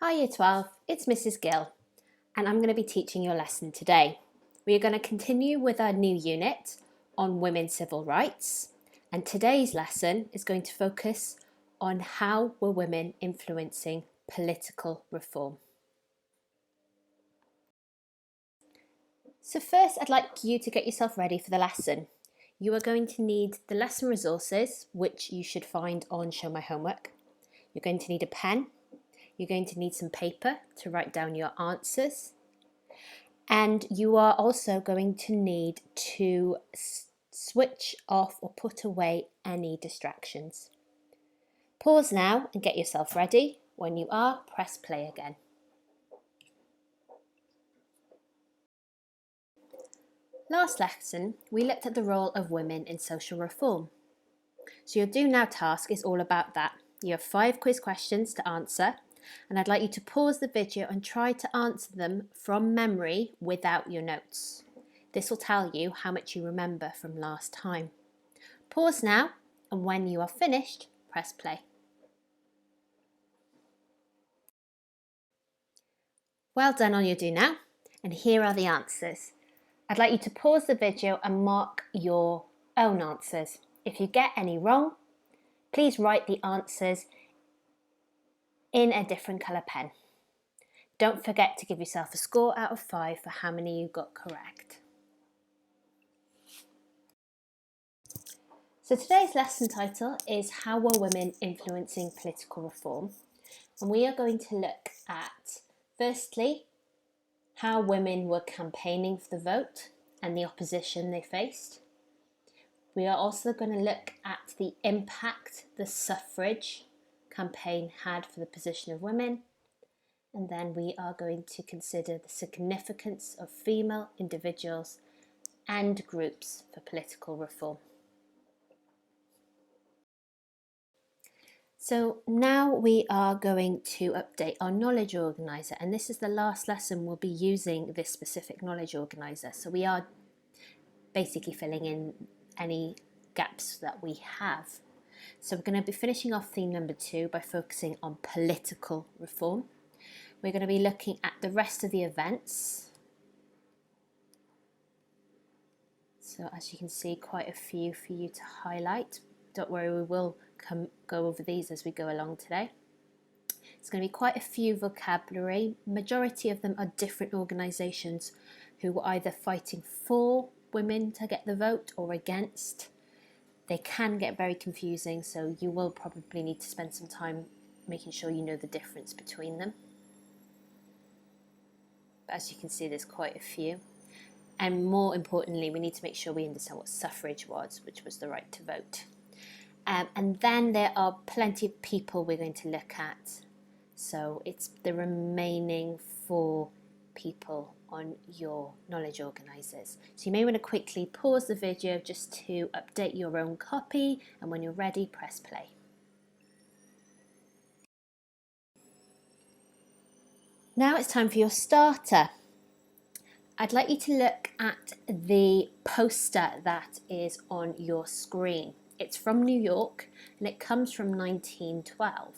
Hi Year 12, it's Mrs. Gill and I'm going to be teaching your lesson today. We are going to continue with our new unit on women's civil rights, and today's lesson is going to focus on how were women influencing political reform. So first I'd like you to get yourself ready for the lesson. You are going to need the lesson resources, which you should find on Show My Homework. You're going to need a pen. You're going to need some paper to write down your answers. And you are also going to need to switch off or put away any distractions. Pause now and get yourself ready. When you are, press play again. Last lesson, we looked at the role of women in social reform. So your Do Now task is all about that. You have 5 quiz questions to answer, and I'd like you to pause the video and try to answer them from memory without your notes. This will tell you how much you remember from last time. Pause now, and when you are finished, press play. Well done on your Do Now, and here are the answers. I'd like you to pause the video and mark your own answers. If you get any wrong, please write the answers in a different colour pen. Don't forget to give yourself a score out of 5 for how many you got correct. So today's lesson title is How Were Women Influencing Political Reform? And we are going to look at, firstly, how women were campaigning for the vote and the opposition they faced. We are also going to look at the impact the suffrage campaign had for the position of women. And then we are going to consider the significance of female individuals and groups for political reform. So now we are going to update our knowledge organiser, and this is the last lesson we'll be using this specific knowledge organiser. So we are basically filling in any gaps that we have. So we're going to be finishing off theme number 2 by focusing on political reform. We're going to be looking at the rest of the events. So as you can see, quite a few for you to highlight. Don't worry, we will go over these as we go along today. It's going to be quite a few vocabulary. Majority of them are different organisations who were either fighting for women to get the vote or against. They can get very confusing, so you will probably need to spend some time making sure you know the difference between them. But as you can see, there's quite a few. And more importantly, we need to make sure we understand what suffrage was, which was the right to vote. And then there are plenty of people we're going to look at. So it's the remaining 4 people on your knowledge organisers. So you may want to quickly pause the video just to update your own copy, and when you're ready, press play. Now it's time for your starter. I'd like you to look at the poster that is on your screen. It's from New York and it comes from 1912.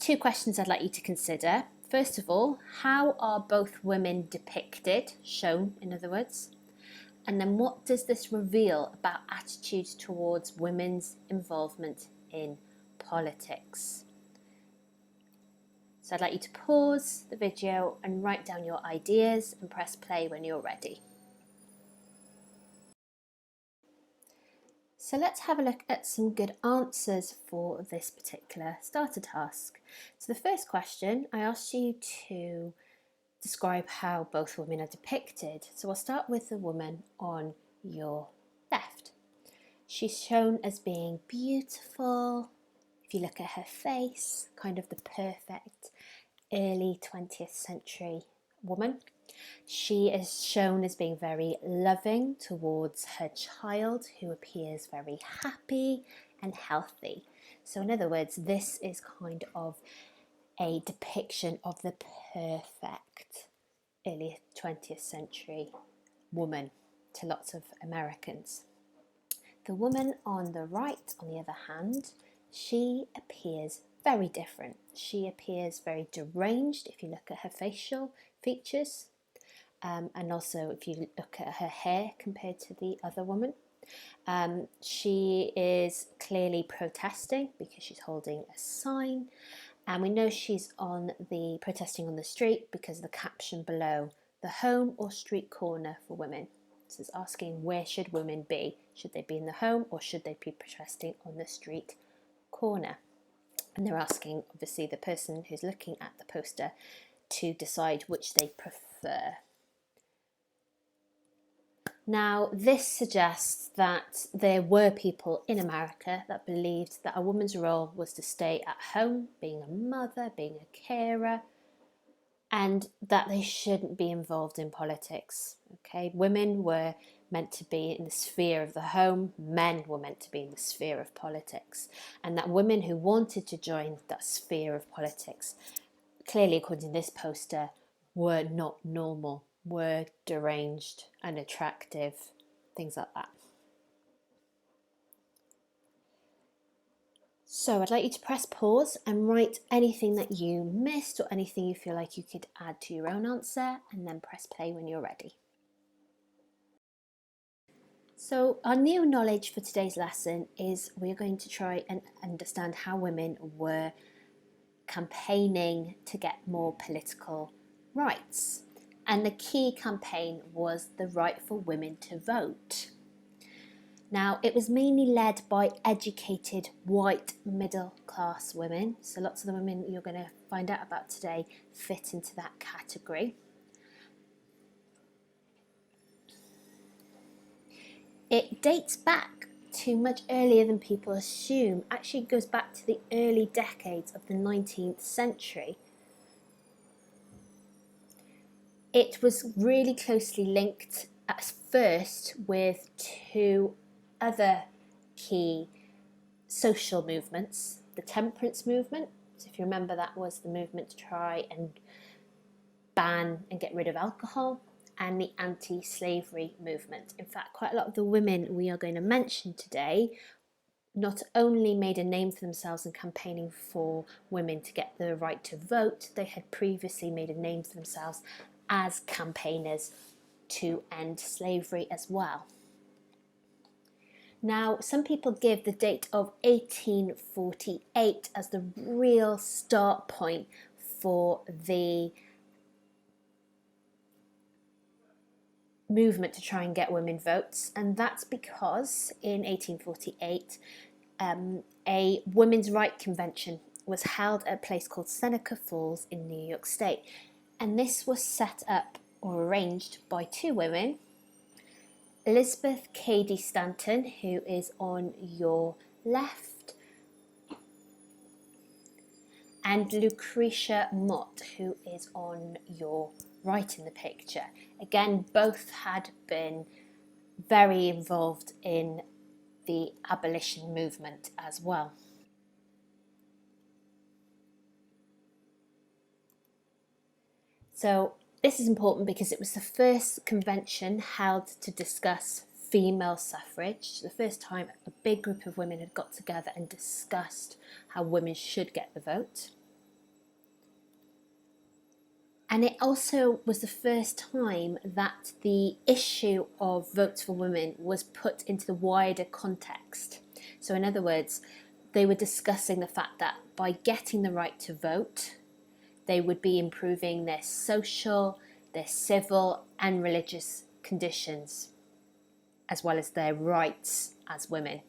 2 questions I'd like you to consider. First of all, how are both women depicted, shown in other words? And then what does this reveal about attitudes towards women's involvement in politics? So I'd like you to pause the video and write down your ideas and press play when you're ready. So let's have a look at some good answers for this particular starter task. So the first question, I asked you to describe how both women are depicted. So I'll start with the woman on your left. She's shown as being beautiful. If you look at her face, kind of the perfect early 20th century woman. She is shown as being very loving towards her child, who appears very happy and healthy. So in other words, this is kind of a depiction of the perfect early 20th century woman to lots of Americans. The woman on the right, on the other hand, she appears very different. She appears very deranged if you look at her facial features, and also if you look at her hair compared to the other woman. She is clearly protesting because she's holding a sign, and we know she's protesting on the street because of the caption below: the home or street corner for women. So it's asking, where should women be? Should they be in the home or should they be protesting on the street corner? And they're asking, obviously, the person who's looking at the poster to decide which they prefer. Now, this suggests that there were people in America that believed that a woman's role was to stay at home, being a mother, being a carer, and that they shouldn't be involved in politics. Okay, women were meant to be in the sphere of the home, men were meant to be in the sphere of politics, and that women who wanted to join that sphere of politics, clearly according to this poster, were not normal, were deranged, unattractive, things like that. So I'd like you to press pause and write anything that you missed or anything you feel like you could add to your own answer, and then press play when you're ready. So our new knowledge for today's lesson is we're going to try and understand how women were campaigning to get more political rights. And the key campaign was the right for women to vote. Now, it was mainly led by educated white middle class women. So lots of the women you're going to find out about today fit into that category. It dates back to much earlier than people assume. Actually, it goes back to the early decades of the 19th century. It was really closely linked at first with two other key social movements: the temperance movement. So if you remember, that was the movement to try and ban and get rid of alcohol, and the anti-slavery movement. In fact, quite a lot of the women we are going to mention today not only made a name for themselves in campaigning for women to get the right to vote, they had previously made a name for themselves as campaigners to end slavery as well. Now, some people give the date of 1848 as the real start point for the movement to try and get women votes, and that's because in 1848 a women's right convention was held at a place called Seneca Falls in New York State, and this was set up or arranged by two women: Elizabeth Cady Stanton, who is on your left, and Lucretia Mott, who is on your right in the picture. Again, both had been very involved in the abolition movement as well. So this is important because it was the first convention held to discuss female suffrage. The first time a big group of women had got together and discussed how women should get the vote. And it also was the first time that the issue of votes for women was put into the wider context. So in other words, they were discussing the fact that by getting the right to vote, they would be improving their social, their civil and religious conditions, as well as their rights as women.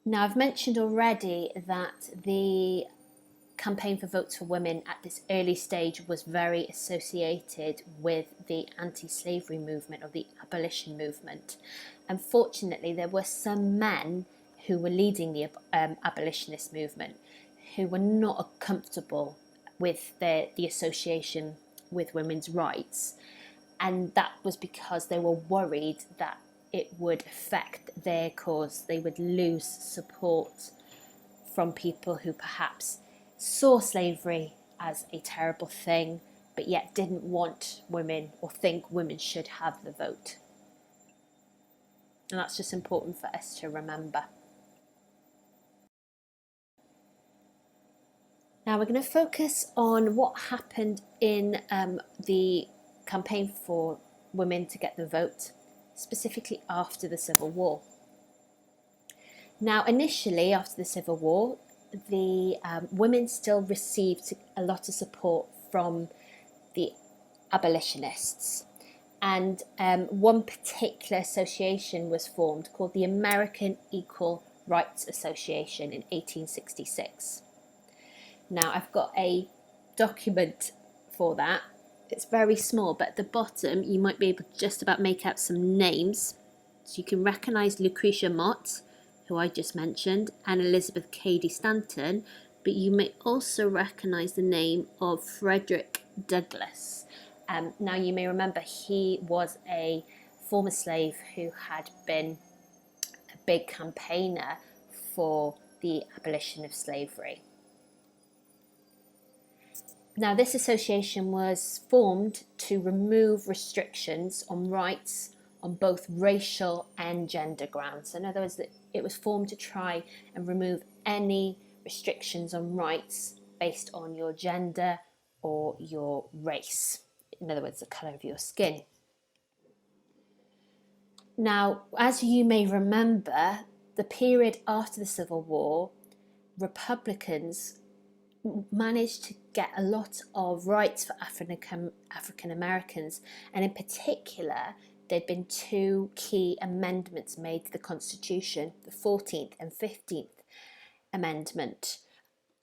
Now, I've mentioned already that the campaign for votes for women at this early stage was very associated with the anti-slavery movement or the abolition movement. Unfortunately, there were some men who were leading the abolitionist movement who were not comfortable with the association with women's rights, and that was because they were worried that it would affect their cause. They would lose support from people who perhaps saw slavery as a terrible thing, but yet didn't want women or think women should have the vote. And that's just important for us to remember. Now we're going to focus on what happened in the campaign for women to get the vote, specifically after the Civil War. Now, initially, after the Civil War, the women still received a lot of support from the abolitionists. And one particular association was formed called the American Equal Rights Association in 1866. Now, I've got a document for that. It's very small, but at the bottom, you might be able to just about make out some names. So you can recognise Lucretia Mott, who I just mentioned, and Elizabeth Cady Stanton, but you may also recognise the name of Frederick Douglass. Now, you may remember he was a former slave who had been a big campaigner for the abolition of slavery. Now, this association was formed to remove restrictions on rights on both racial and gender grounds. In other words, it was formed to try and remove any restrictions on rights based on your gender or your race. In other words, the colour of your skin. Now, as you may remember, the period after the Civil War, Republicans managed to get a lot of rights for African Americans, and in particular there'd been two key amendments made to the Constitution, the 14th and 15th Amendment.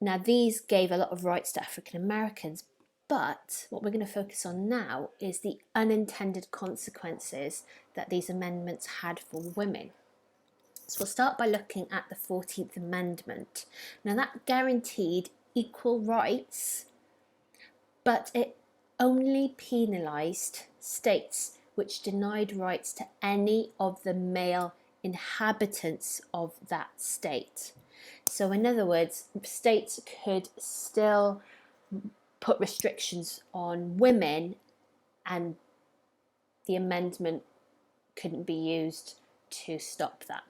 Now, these gave a lot of rights to African Americans, but what we're going to focus on now is the unintended consequences that these amendments had for women. So we'll start by looking at the 14th Amendment. Now, that guaranteed equal rights, but it only penalised states which denied rights to any of the male inhabitants of that state. So in other words, states could still put restrictions on women, and the amendment couldn't be used to stop that.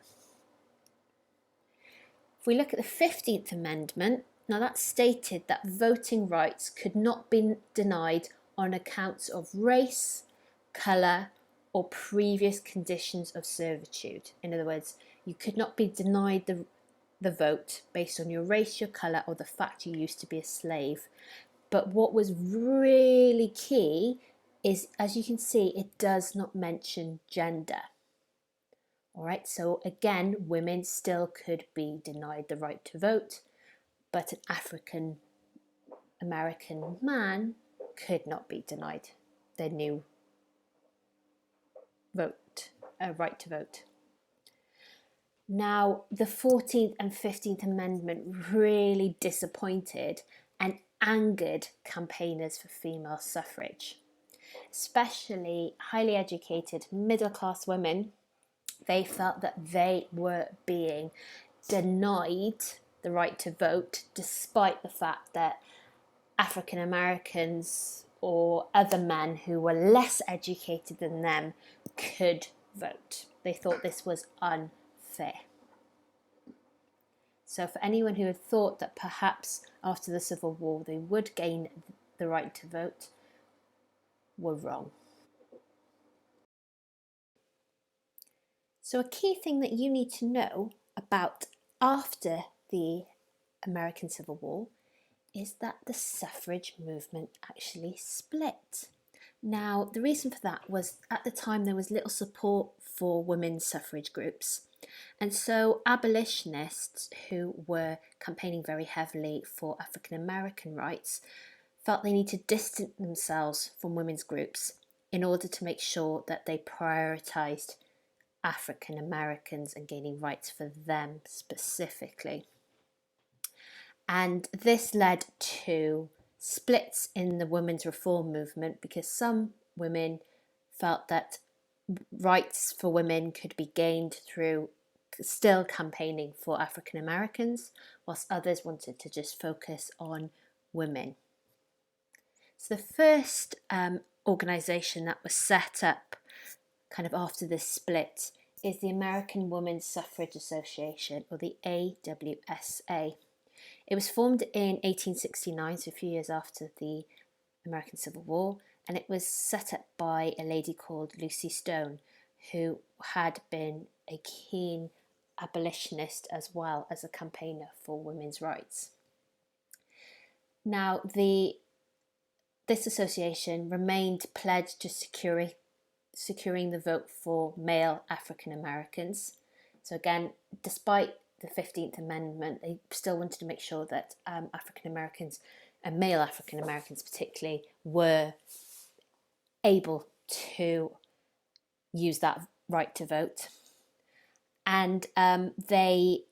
If we look at the 15th Amendment, now that stated that voting rights could not be denied on accounts of race, colour, or previous conditions of servitude. In other words, you could not be denied the vote based on your race, your colour, or the fact you used to be a slave. But what was really key is, as you can see, it does not mention gender. All right, so again, women still could be denied the right to vote, but an African American man could not be denied their new vote, right to vote. Now, the 14th and 15th Amendment really disappointed and angered campaigners for female suffrage, especially highly educated middle-class women. They felt that they were being denied the right to vote, despite the fact that African Americans or other men who were less educated than them could vote. They thought this was unfair. So for anyone who had thought that perhaps after the Civil War they would gain the right to vote, were wrong. So a key thing that you need to know about after the American Civil War is that the suffrage movement actually split. Now, the reason for that was at the time there was little support for women's suffrage groups. And so abolitionists who were campaigning very heavily for African American rights felt they needed to distance themselves from women's groups in order to make sure that they prioritised African Americans and gaining rights for them specifically. And this led to splits in the women's reform movement, because some women felt that rights for women could be gained through still campaigning for African Americans, whilst others wanted to just focus on women. So the first organisation that was set up kind of after this split is the American Women's Suffrage Association, or the AWSA. It was formed in 1869, so a few years after the American Civil War, and it was set up by a lady called Lucy Stone, who had been a keen abolitionist as well as a campaigner for women's rights. Now, this association remained pledged to securing the vote for male African Americans. So again, despite the 15th Amendment, they still wanted to make sure that African Americans, and male African Americans particularly, were able to use that right to vote. And they,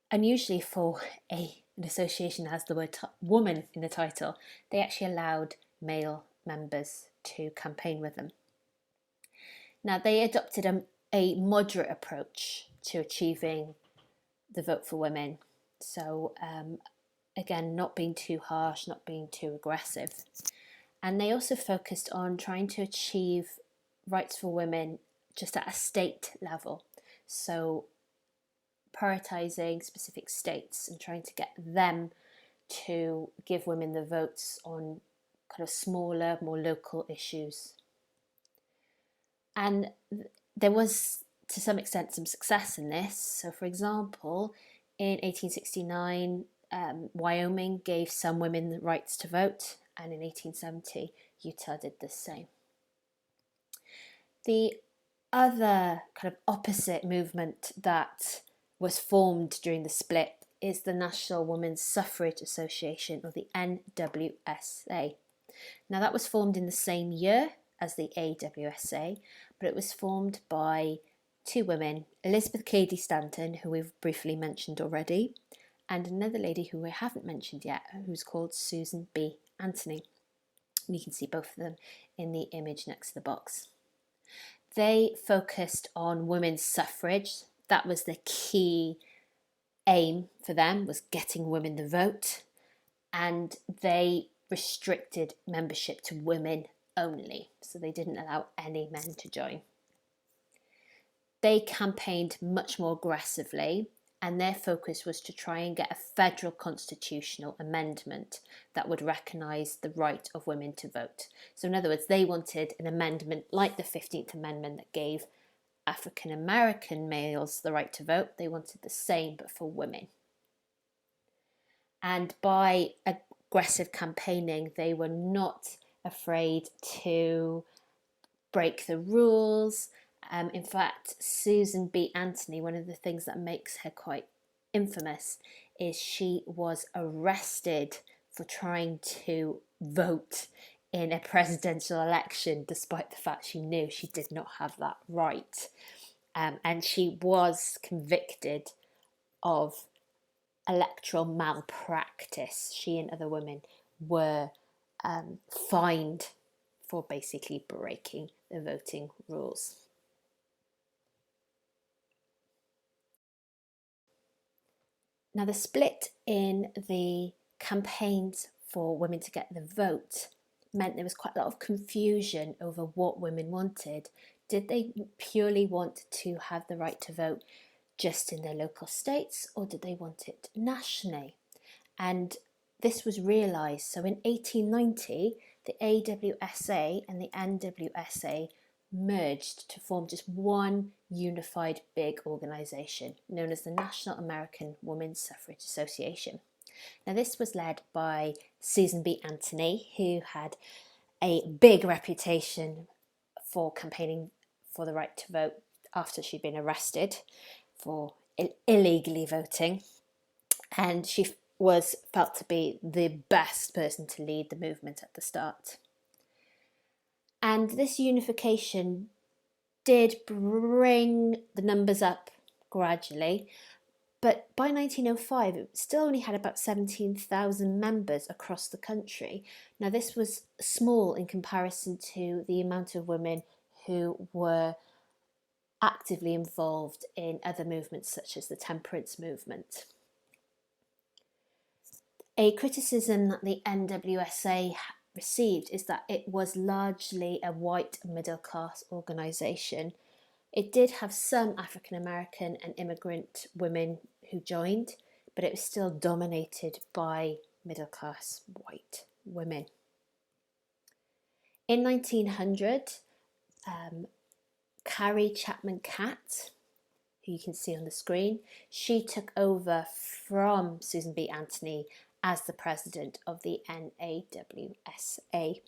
unusually for an association that has the word woman in the title, they actually allowed male members to campaign with them. Now, they adopted a moderate approach to achieving the vote for women. So, again, not being too harsh, not being too aggressive. And they also focused on trying to achieve rights for women just at a state level. So, prioritising specific states and trying to get them to give women the votes on kind of smaller, more local issues. And there was, to some extent, some success in this. So, for example, in 1869, Wyoming gave some women the rights to vote, and in 1870, Utah did the same. The other kind of opposite movement that was formed during the split is the National Women's Suffrage Association, or the NWSA. Now, that was formed in the same year as the AWSA, but it was formed by two women, Elizabeth Cady Stanton, who we've briefly mentioned already, and another lady who we haven't mentioned yet, who's called Susan B. Anthony. You can see both of them in the image next to the box. They focused on women's suffrage. That was the key aim for them, was getting women the vote, and they restricted membership to women only, so they didn't allow any men to join. They campaigned much more aggressively, and their focus was to try and get a federal constitutional amendment that would recognise the right of women to vote. So in other words, they wanted an amendment like the 15th Amendment that gave African American males the right to vote. They wanted the same but for women. And by aggressive campaigning, they were not afraid to break the rules. In fact, Susan B. Anthony, one of the things that makes her quite infamous is she was arrested for trying to vote in a presidential election, despite the fact she knew she did not have that right. And she was convicted of electoral malpractice. She and other women were fined for basically breaking the voting rules. Now, the split in the campaigns for women to get the vote meant there was quite a lot of confusion over what women wanted. Did they purely want to have the right to vote just in their local states, or did they want it nationally? And this was realised. So in 1890, the AWSA and the NWSA merged to form just one unified big organisation known as the National American Women's Suffrage Association. Now, this was led by Susan B. Anthony, who had a big reputation for campaigning for the right to vote after she'd been arrested for illegally voting, and she was felt to be the best person to lead the movement at the start. And this unification did bring the numbers up gradually, but by 1905 it still only had about 17,000 members across the country. Now, this was small in comparison to the amount of women who were actively involved in other movements such as the temperance movement. A criticism that the NWSA received is that it was largely a white middle class organisation. It did have some African American and immigrant women who joined, but it was still dominated by middle-class white women. In 1900, Carrie Chapman Catt, who you can see on the screen, she took over from Susan B. Anthony as the president of the NAWSA.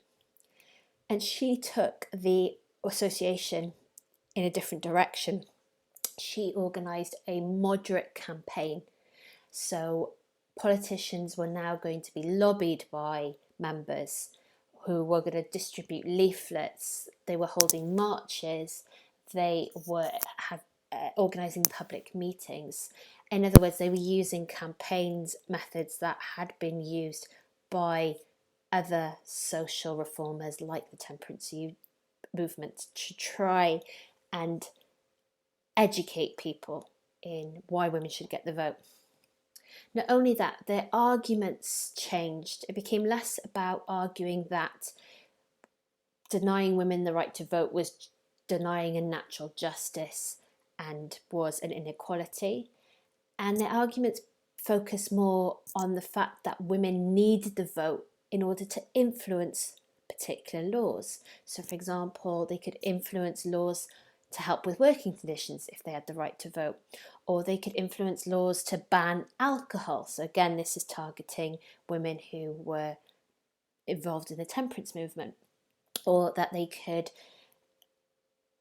And she took the association in a different direction. She organised a moderate campaign. So politicians were now going to be lobbied by members who were going to distribute leaflets. They were holding marches. They were organising public meetings. In other words, they were using campaigns methods that had been used by other social reformers like the temperance movement to try and educate people in why women should get the vote. Not only that, their arguments changed. It became less about arguing that denying women the right to vote was denying a natural justice and was an inequality. And their arguments focused more on the fact that women needed the vote in order to influence particular laws. So, for example, they could influence laws to help with working conditions if they had the right to vote, or they could influence laws to ban alcohol. So again, this is targeting women who were involved in the temperance movement, or that they could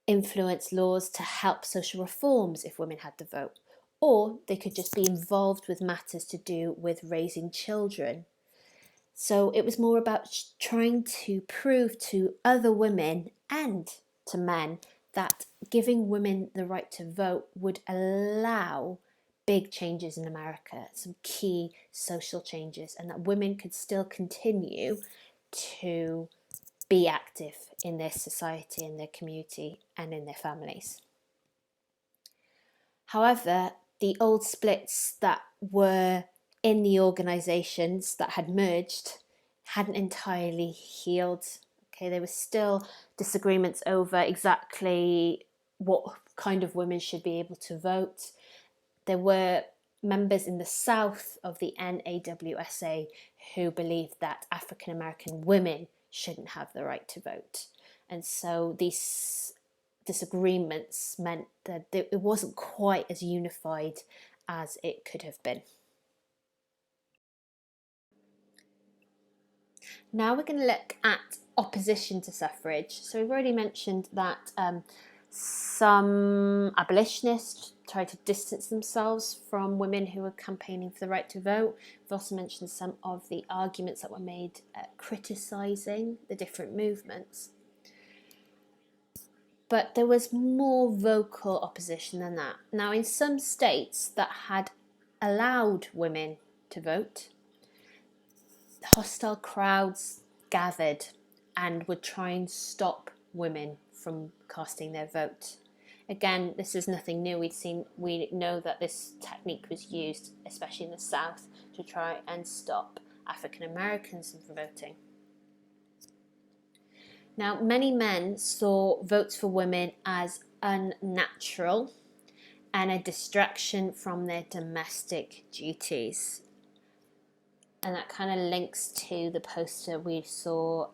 influence laws to help social reforms if women had the vote, or they could just be involved with matters to do with raising children. So it was more about trying to prove to other women and to men that giving women the right to vote would allow big changes in America, some key social changes, and that women could still continue to be active in their society, in their community, and in their families. However, the old splits that were in the organisations that had merged hadn't entirely healed. Okay, there were still disagreements over exactly what kind of women should be able to vote. There were members in the south of the NAWSA who believed that African American women shouldn't have the right to vote. And so these disagreements meant that it wasn't quite as unified as it could have been. Now we're going to look at opposition to suffrage. So we've already mentioned that some abolitionists tried to distance themselves from women who were campaigning for the right to vote. We've also mentioned some of the arguments that were made criticising the different movements. But there was more vocal opposition than that. Now, in some states that had allowed women to vote, hostile crowds gathered and would try and stop women from casting their vote. Again, this is nothing new. We know that this technique was used, especially in the South, to try and stop African Americans from voting. Now, many men saw votes for women as unnatural and a distraction from their domestic duties. And that kind of links to the poster we saw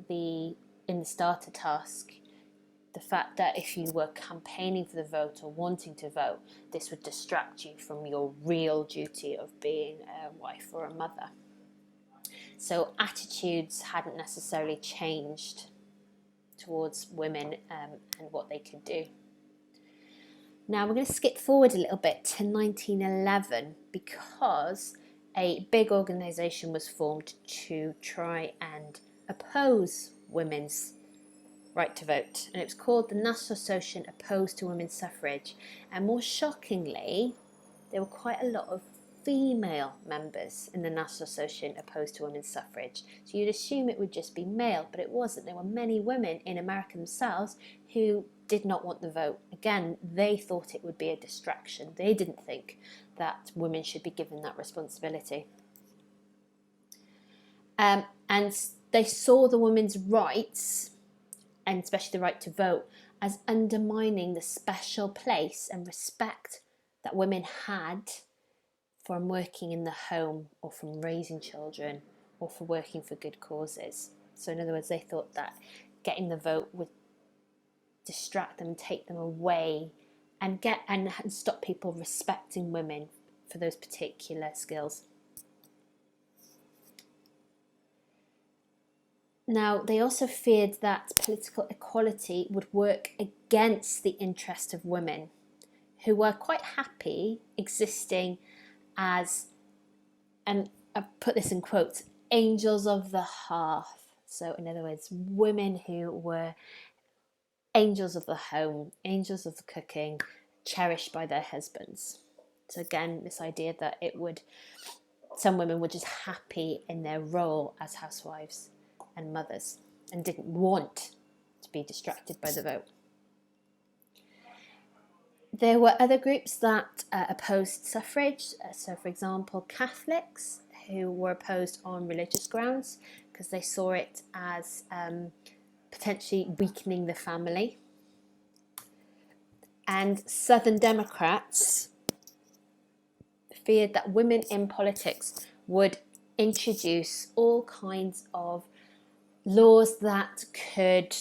in the starter task. The fact that if you were campaigning for the vote or wanting to vote, this would distract you from your real duty of being a wife or a mother. So attitudes hadn't necessarily changed towards women and what they could do. Now we're going to skip forward a little bit to 1911 because a big organisation was formed to try and oppose women's right to vote, and it was called the National Association Opposed to Women's Suffrage. And more shockingly, there were quite a lot of female members in the National Association Opposed to Women's Suffrage. So you'd assume it would just be male, but it wasn't. There were many women in America themselves who did not want the vote. Again, they thought it would be a distraction. They didn't think that women should be given that responsibility. And they saw the women's rights, and especially the right to vote, as undermining the special place and respect that women had from working in the home or from raising children or for working for good causes. So in other words, they thought that getting the vote would distract them, take them away, and stop people respecting women for those particular skills. Now, they also feared that political equality would work against the interest of women, who were quite happy existing as, and I put this in quotes, angels of the hearth. So in other words, women who were angels of the home, angels of the cooking, cherished by their husbands. So again, this idea that some women were just happy in their role as housewives and mothers and didn't want to be distracted by the vote. There were other groups that opposed suffrage. So for example, Catholics, who were opposed on religious grounds because they saw it as potentially weakening the family. And Southern Democrats feared that women in politics would introduce all kinds of laws that could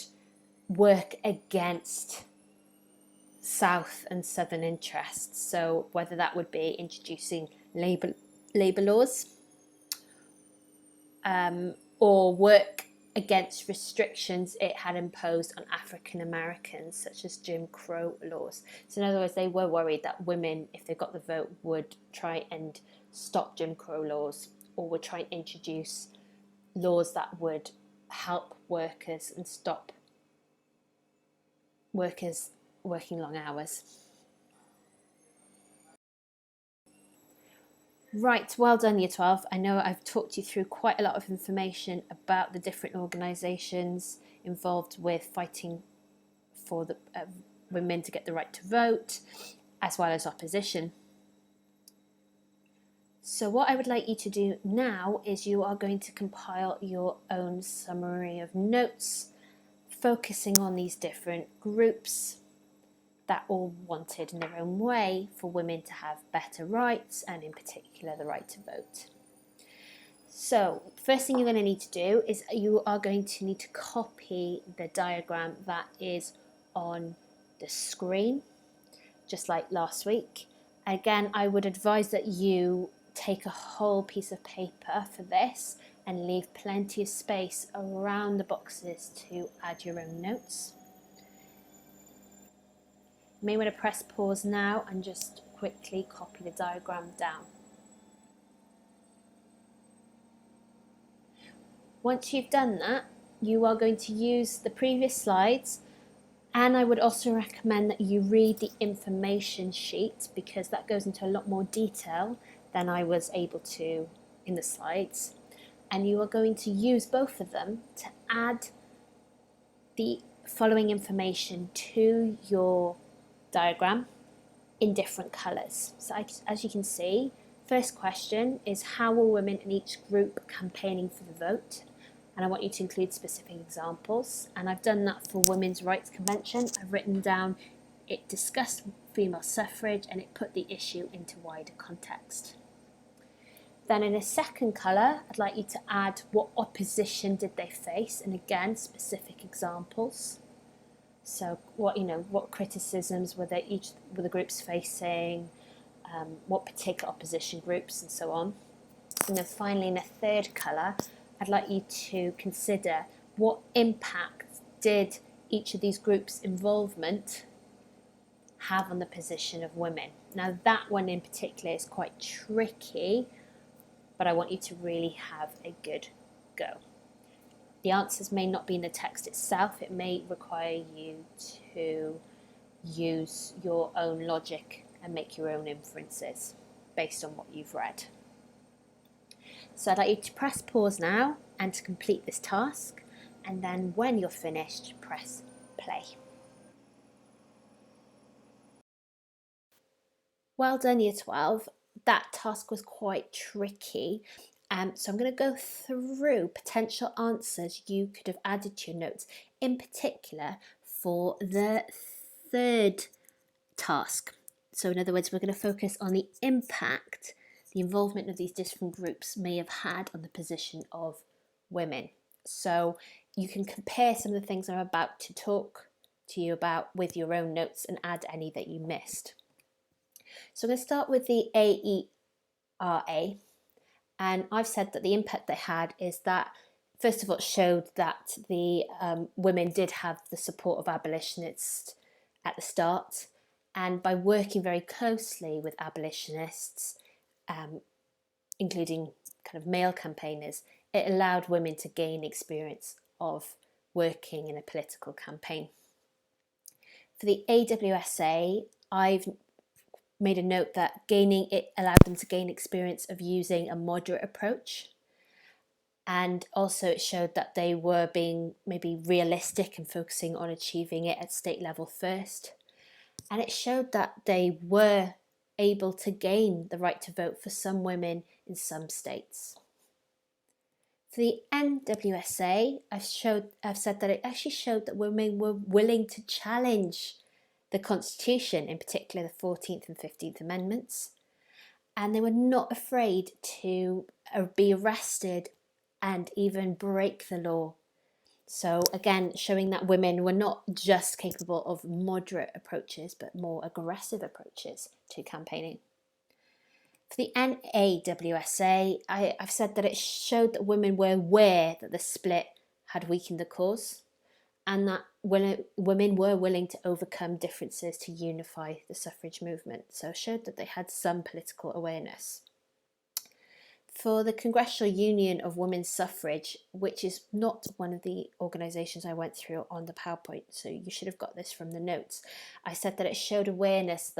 work against South and Southern interests. So whether that would be introducing labour laws or work against restrictions it had imposed on African Americans, such as Jim Crow laws. So in other words, they were worried that women, if they got the vote, would try and stop Jim Crow laws or would try and introduce laws that would help workers and stop workers working long hours. Right, well done Year 12. I know I've talked you through quite a lot of information about the different organisations involved with fighting for the women to get the right to vote, as well as opposition. So what I would like you to do now is you are going to compile your own summary of notes, focusing on these different groups that all wanted in their own way for women to have better rights, and in particular the right to vote. So first thing you're going to need to do is you are going to need to copy the diagram that is on the screen, just like last week. Again, I would advise that you take a whole piece of paper for this and leave plenty of space around the boxes to add your own notes. You may want to press pause now and just quickly copy the diagram down. Once you've done that, you are going to use the previous slides, and I would also recommend that you read the information sheet because that goes into a lot more detail than I was able to in the slides. And you are going to use both of them to add the following information to your diagram in different colours. So as you can see, first question is how were women in each group campaigning for the vote? And I want you to include specific examples. And I've done that for Women's Rights Convention. I've written down it discussed female suffrage and it put the issue into wider context. Then in a second colour, I'd like you to add what opposition did they face, and again, specific examples. So what criticisms were the groups facing, what particular opposition groups, and so on. And then finally, in a third colour, I'd like you to consider what impact did each of these groups' involvement have on the position of women. Now that one in particular is quite tricky, but I want you to really have a good go. The answers may not be in the text itself. It may require you to use your own logic and make your own inferences based on what you've read. So I'd like you to press pause now and to complete this task, and then when you're finished, press play. Well done, Year 12. That task was quite tricky. So I'm going to go through potential answers you could have added to your notes, in particular for the third task. So in other words, we're going to focus on the impact the involvement of these different groups may have had on the position of women. So you can compare some of the things I'm about to talk to you about with your own notes and add any that you missed. So I'm going to start with the AERA, and I've said that the impact they had is that, first of all, it showed that the women did have the support of abolitionists at the start, and by working very closely with abolitionists, including kind of male campaigners, it allowed women to gain experience of working in a political campaign. For the AWSA, I've made a note that it allowed them to gain experience of using a moderate approach, and also it showed that they were being maybe realistic and focusing on achieving it at state level first, and it showed that they were able to gain the right to vote for some women in some states. For the NWSA, I've said that it actually showed that women were willing to challenge the Constitution, in particular the 14th and 15th Amendments, and they were not afraid to be arrested and even break the law. So again, showing that women were not just capable of moderate approaches, but more aggressive approaches to campaigning. For the NAWSA, I've said that it showed that women were aware that the split had weakened the cause, and that women were willing to overcome differences to unify the suffrage movement. So it showed that they had some political awareness. For the Congressional Union of Women's Suffrage, which is not one of the organisations I went through on the PowerPoint, so you should have got this from the notes, I said that it showed awareness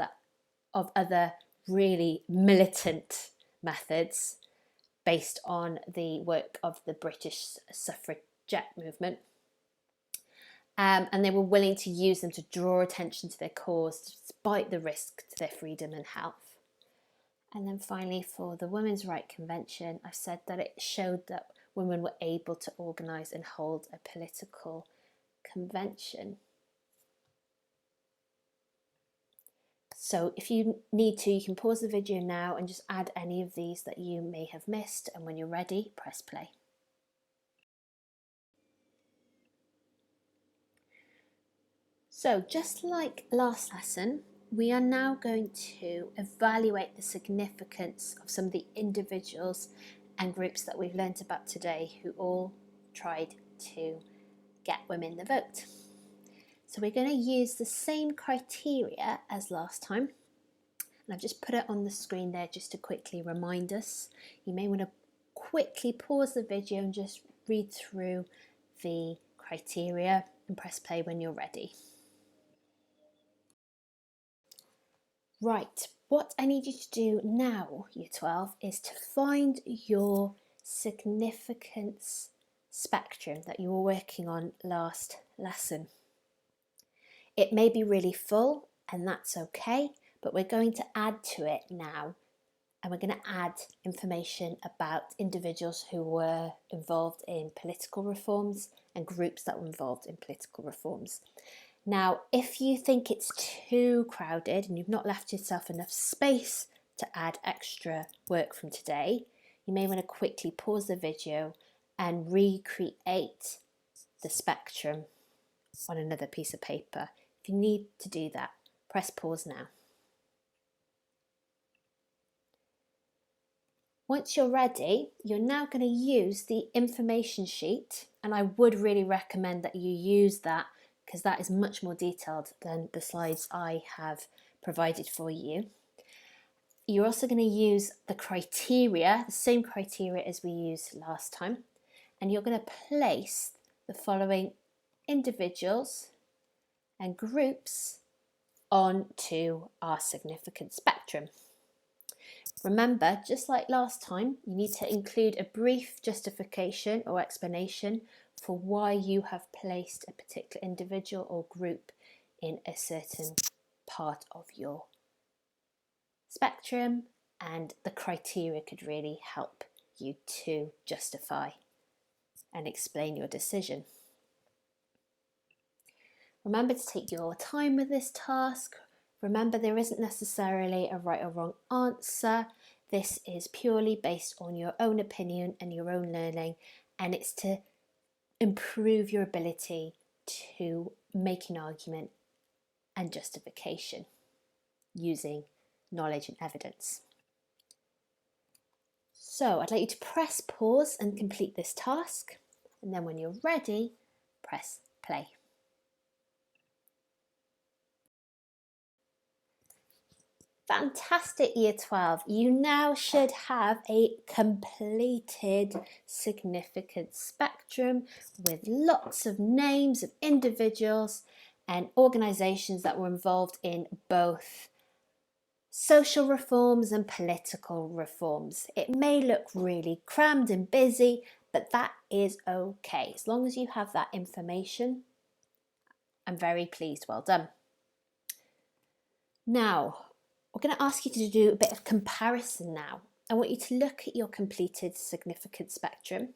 of other really militant methods based on the work of the British suffragette movement. And they were willing to use them to draw attention to their cause despite the risk to their freedom and health. And then finally, for the Women's Rights Convention, I've said that it showed that women were able to organise and hold a political convention. So if you need to, you can pause the video now and just add any of these that you may have missed, and when you're ready, press play. So just like last lesson, we are now going to evaluate the significance of some of the individuals and groups that we've learnt about today who all tried to get women the vote. So we're going to use the same criteria as last time, and I've just put it on the screen there just to quickly remind us. You may want to quickly pause the video and just read through the criteria and press play when you're ready. Right, what I need you to do now, Year 12, is to find your significance spectrum that you were working on last lesson. It may be really full, and that's okay, but we're going to add to it now, and we're going to add information about individuals who were involved in political reforms and groups that were involved in political reforms. Now, if you think it's too crowded and you've not left yourself enough space to add extra work from today, you may want to quickly pause the video and recreate the spectrum on another piece of paper. If you need to do that, press pause now. Once you're ready, you're now going to use the information sheet, and I would really recommend that you use that because that is much more detailed than the slides I have provided for you. You're also going to use the criteria, the same criteria as we used last time, and you're going to place the following individuals and groups onto our significance spectrum. Remember, just like last time, you need to include a brief justification or explanation for why you have placed a particular individual or group in a certain part of your spectrum, and the criteria could really help you to justify and explain your decision. Remember to take your time with this task. Remember, there isn't necessarily a right or wrong answer. This is purely based on your own opinion and your own learning, and it's to improve your ability to make an argument and justification using knowledge and evidence. So I'd like you to press pause and complete this task, and then when you're ready, press play. Fantastic, Year 12. You now should have a completed significant spectrum with lots of names of individuals and organisations that were involved in both social reforms and political reforms. It may look really crammed and busy, but that is okay. As long as you have that information, I'm very pleased. Well done. Now, we're going to ask you to do a bit of comparison now. I want you to look at your completed significant spectrum.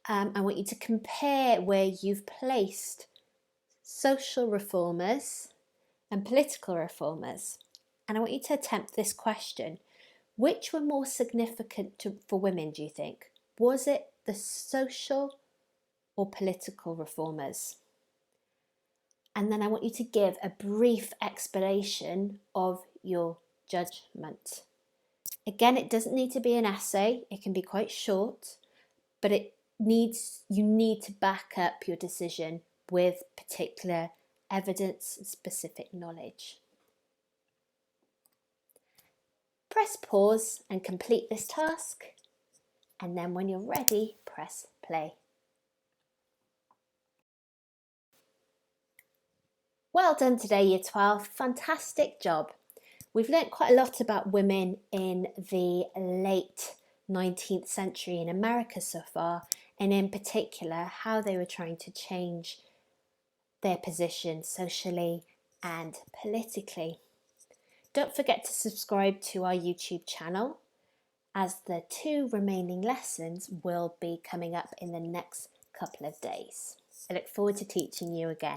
I want you to compare where you've placed social reformers and political reformers. And I want you to attempt this question. Which were more significant for women, do you think? Was it the social or political reformers? And then I want you to give a brief explanation of your judgment. Again, it doesn't need to be an essay. It can be quite short, but you need to back up your decision with particular evidence and specific knowledge. Press pause and complete this task, and then when you're ready, press play. Well done today, Year 12. Fantastic job. We've learnt quite a lot about women in the late 19th century in America so far, and in particular how they were trying to change their position socially and politically. Don't forget to subscribe to our YouTube channel, as the 2 remaining lessons will be coming up in the next couple of days. I look forward to teaching you again.